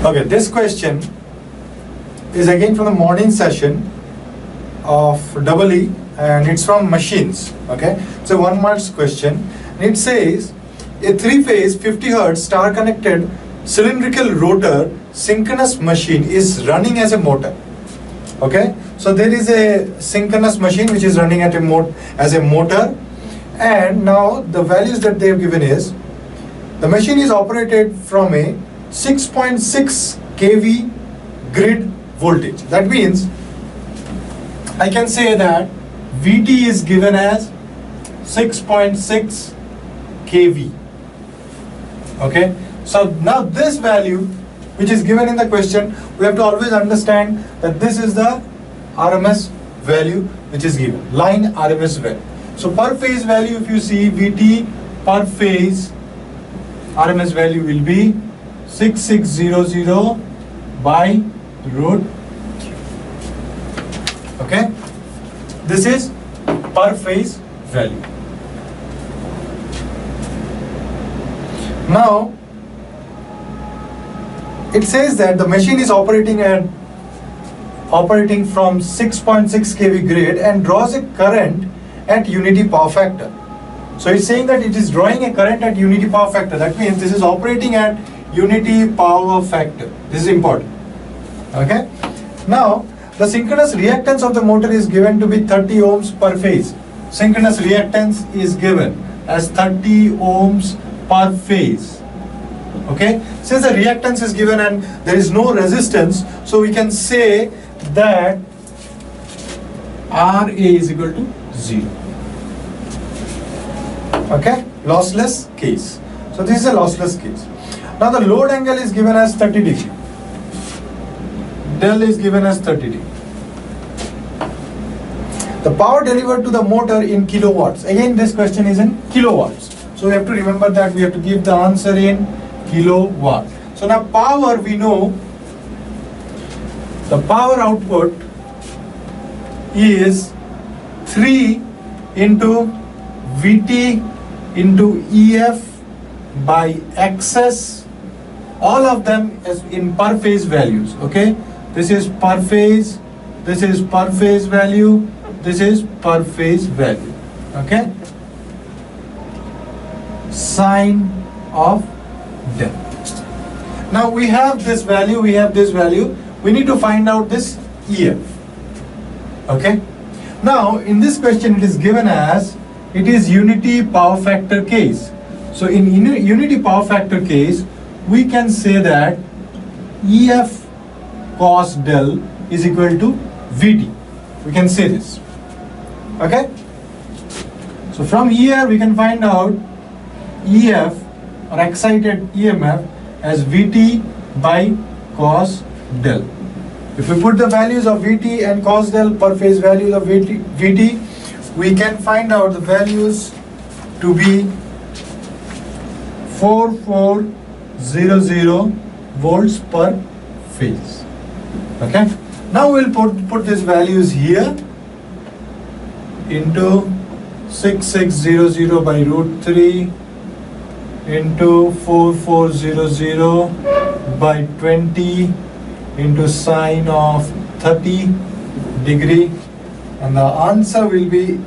Okay, this question is again from the morning session of EE, and it's from machines. Okay, it's a 1 marks question. It says a 3-phase 50 Hz star connected cylindrical rotor synchronous machine is running as a motor. Okay, so there is a synchronous machine which is running at as a motor, and now the values that they have given is the machine is operated from a 6.6 kV grid voltage. That means I can say that VT is given as 6.6 kV. Okay, so now this value which is given in the question, we have to always understand that this is the RMS value which is given, line RMS value. So per phase value, if you see VT per phase RMS value will be 6600 by root Q. Okay, this is per phase value. Now it says that the machine is operating from 6.6 kV grid and draws a current at unity power factor. So it's saying that it is drawing a current at unity power factor. That means this is operating at unity power factor. This is important. Okay. Now the synchronous reactance of the motor is given to be 30 ohms per phase. Synchronous reactance is given as 30 ohms per phase. Okay. Since the reactance is given and there is no resistance, so we can say that RA is equal to 0. Okay, lossless case. So this is a lossless case. Now the load angle is given as 30 degree. Del is given as 30 degree. The power delivered to the motor in kilowatts. Again, this question is in kilowatts. So we have to remember that we have to give the answer in kilowatt. So now power, we know the power output is 3 into VT into EF by XS, all of them is in per phase values. Okay, this is per phase, this is per phase value, this is per phase value. Okay, sine of del. Now we have this value, we have this value, we need to find out this EF. Okay, now in this question it is given as it is unity power factor case. So in unity power factor case, we can say that EF cos del is equal to VT. We can say this. Okay, so from here we can find out EF or excited EMF as VT by cos del. If we put the values of VT and cos del per phase values of VT, we can find out the values to be 4400 volts per phase. Okay, now we'll put these values here into 6600 by root 3 into 4400 by 20 into sine of 30 degree, and the answer will be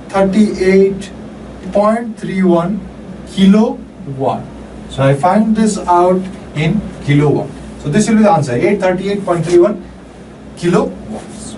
838.31 kilowatt. So I find this out in kilowatt. So this will be the answer, 838.31 kilowatts.